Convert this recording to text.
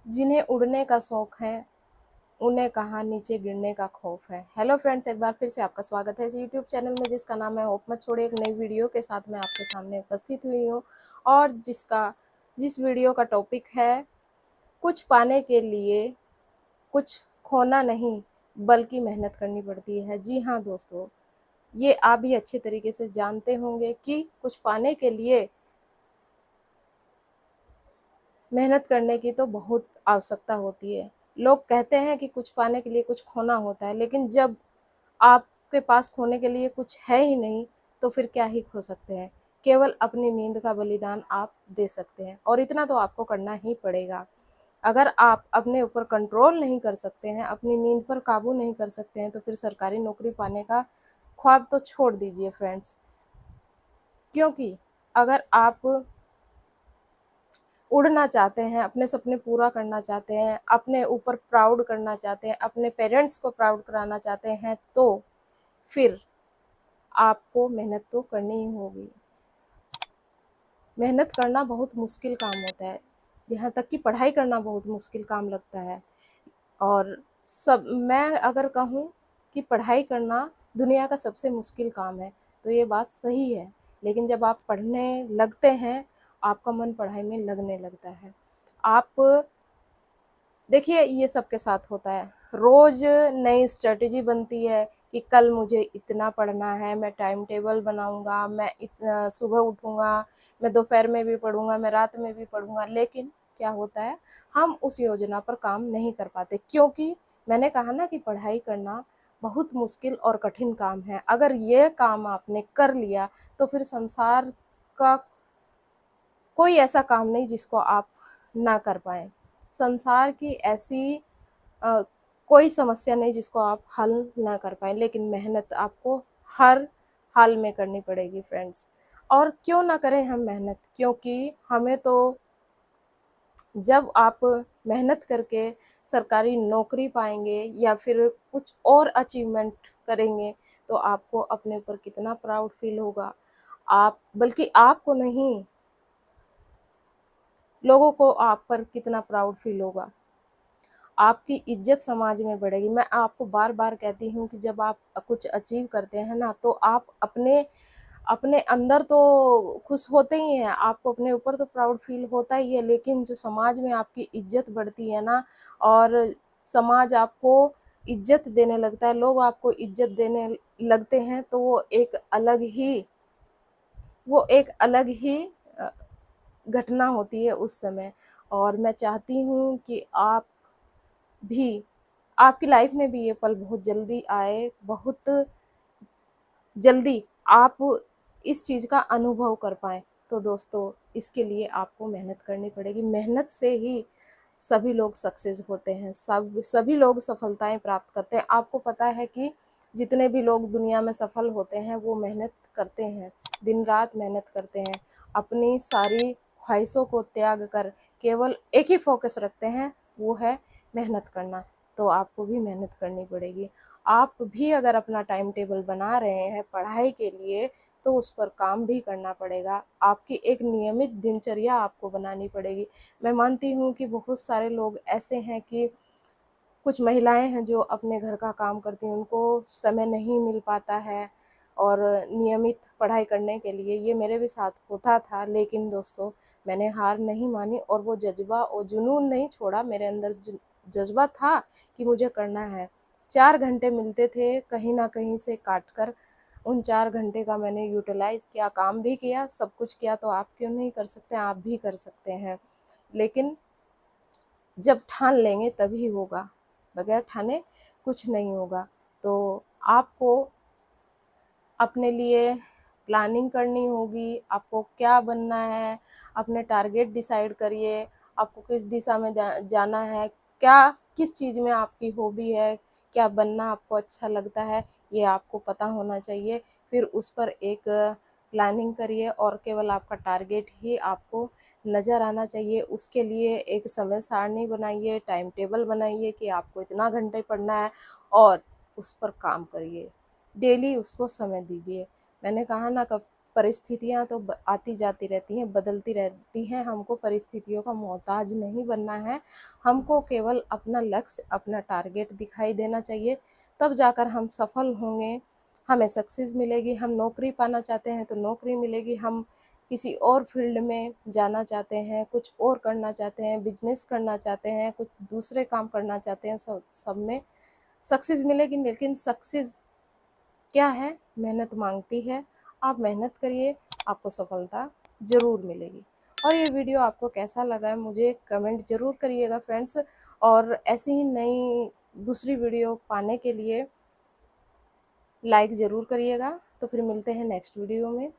जिन्हें उड़ने का शौक है उन्हें कहाँ नीचे गिरने का खौफ है। हेलो फ्रेंड्स, एक बार फिर से आपका स्वागत है इस यूट्यूब चैनल में जिसका नाम है होप मत छोड़िए। एक नई वीडियो के साथ मैं आपके सामने उपस्थित हुई हूँ और जिस वीडियो का टॉपिक है, कुछ पाने के लिए कुछ खोना नहीं बल्कि मेहनत करनी पड़ती है। जी हाँ दोस्तों, ये आप भी अच्छे तरीके से जानते होंगे कि कुछ पाने के लिए मेहनत करने की तो बहुत आवश्यकता होती है। लोग कहते हैं कि कुछ पाने के लिए कुछ खोना होता है, लेकिन जब आपके पास खोने के लिए कुछ है ही नहीं तो फिर क्या ही खो सकते हैं। केवल अपनी नींद का बलिदान आप दे सकते हैं और इतना तो आपको करना ही पड़ेगा। अगर आप अपने ऊपर कंट्रोल नहीं कर सकते हैं, अपनी नींद पर काबू नहीं कर सकते हैं, तो फिर सरकारी नौकरी पाने का ख्वाब तो छोड़ दीजिए फ्रेंड्स। क्योंकि अगर आप उड़ना चाहते हैं, अपने सपने पूरा करना चाहते हैं, अपने ऊपर प्राउड करना चाहते हैं, अपने पेरेंट्स को प्राउड कराना चाहते हैं, तो फिर आपको मेहनत तो करनी ही होगी। मेहनत करना बहुत मुश्किल काम होता है, यहाँ तक कि पढ़ाई करना बहुत मुश्किल काम लगता है। और सब मैं अगर कहूँ कि पढ़ाई करना दुनिया का सबसे मुश्किल काम है, तो ये बात सही है। लेकिन जब आप पढ़ने लगते हैं, आपका मन पढ़ाई में लगने लगता है। आप देखिए, ये सबके साथ होता है। रोज़ नई स्ट्रेटजी बनती है कि कल मुझे इतना पढ़ना है, मैं टाइम टेबल बनाऊँगा, मैं इतना सुबह उठूँगा, मैं दोपहर में भी पढ़ूँगा, मैं रात में भी पढ़ूँगा। लेकिन क्या होता है, हम उस योजना पर काम नहीं कर पाते, क्योंकि मैंने कहा ना कि पढ़ाई करना बहुत मुश्किल और कठिन काम है। अगर ये काम आपने कर लिया, तो फिर संसार का कोई ऐसा काम नहीं जिसको आप ना कर पाएँ। संसार की ऐसी अ, कोई समस्या नहीं जिसको आप हल ना कर पाएँ, लेकिन मेहनत आपको हर हाल में करनी पड़ेगी फ्रेंड्स। और क्यों ना करें हम मेहनत? क्योंकि हमें तो जब आप मेहनत करके सरकारी नौकरी पाएँगे या फिर कुछ और अचीवमेंट करेंगे, तो आपको अपने ऊपर कितना प्राउड फ़ील होगा। आप बल्कि आपको नहीं, लोगों को आप पर कितना प्राउड फ़ील होगा। आपकी इज़्ज़त समाज में बढ़ेगी। मैं आपको बार-बार कहती हूँ कि जब आप कुछ अचीव करते हैं ना, तो आप अपने अपने अंदर तो खुश होते ही हैं, आपको अपने ऊपर तो प्राउड फ़ील होता ही है, लेकिन जो समाज में आपकी इज़्ज़त बढ़ती है ना, और समाज आपको इज़्ज़त देने लगता है, लोग आपको इज़्ज़त देने लगते हैं, तो वो एक अलग ही अ, घटना होती है उस समय। और मैं चाहती हूँ कि आप भी, आपकी लाइफ में भी ये पल बहुत जल्दी आए, बहुत जल्दी आप इस चीज़ का अनुभव कर पाएँ। तो दोस्तों, इसके लिए आपको मेहनत करनी पड़ेगी। मेहनत से ही सभी लोग सक्सेस होते हैं, सभी लोग सफलताएँ प्राप्त करते हैं। आपको पता है कि जितने भी लोग दुनिया में सफल होते हैं, वो मेहनत करते हैं, दिन-रात मेहनत करते हैं। अपनी सारी ख्वाहिशों को त्याग कर केवल एक ही फ़ोकस रखते हैं, वो है मेहनत करना। तो आपको भी मेहनत करनी पड़ेगी। आप भी अगर अपना टाइम टेबल बना रहे हैं पढ़ाई के लिए, तो उस पर काम भी करना पड़ेगा। आपकी एक नियमित दिनचर्या आपको बनानी पड़ेगी। मैं मानती हूँ कि बहुत सारे लोग ऐसे हैं कि कुछ महिलाएँ हैं जो अपने घर का काम करती हैं, उनको समय नहीं मिल पाता है और नियमित पढ़ाई करने के लिए। ये मेरे भी साथ होता था, लेकिन दोस्तों, मैंने हार नहीं मानी और वो जज़्बा और जुनून नहीं छोड़ा। मेरे अंदर जज़्बा था कि मुझे करना है। 4 घंटे मिलते थे कहीं न कहीं से काट कर, उन 4 घंटे का मैंने यूटिलाइज़ किया, काम भी किया, सब कुछ किया। तो आप क्यों नहीं कर सकते? आप भी कर सकते हैं। लेकिन जब ठान लेंगे तभी होगा, बगैर ठाने कुछ नहीं होगा। तो आपको अपने लिए प्लानिंग करनी होगी, आपको क्या बनना है, अपने टारगेट डिसाइड करिए, आपको किस दिशा में जाना है, किस चीज़ में आपकी हॉबी है, क्या बनना आपको अच्छा लगता है, ये आपको पता होना चाहिए। फिर उस पर एक प्लानिंग करिए और केवल आपका टारगेट ही आपको नज़र आना चाहिए। उसके लिए एक समय सारणी बनाइए, टाइम टेबल बनाइए कि आपको इतना घंटे पढ़ना है और उस पर काम करिए। डेली उसको समय दीजिए। मैंने कहा ना, कब परिस्थितियाँ तो आती जाती रहती हैं, बदलती रहती हैं, हमको परिस्थितियों का मोहताज नहीं बनना है। हमको केवल अपना लक्ष्य, अपना टारगेट दिखाई देना चाहिए, तब जाकर हम सफल होंगे, हमें सक्सेस मिलेगी। हम नौकरी पाना चाहते हैं तो नौकरी मिलेगी, हम किसी और फील्ड में जाना चाहते हैं, कुछ और करना चाहते हैं, बिजनेस करना चाहते हैं, कुछ दूसरे काम करना चाहते हैं, सब में सक्सेस मिलेगी। लेकिन सक्सेस क्या है? मेहनत मांगती है। आप मेहनत करिए, आपको सफलता ज़रूर मिलेगी। और ये वीडियो आपको कैसा लगा है मुझे कमेंट ज़रूर करिएगा फ्रेंड्स। और ऐसी ही नई दूसरी वीडियो पाने के लिए लाइक ज़रूर करिएगा। तो फिर मिलते हैं नेक्स्ट वीडियो में।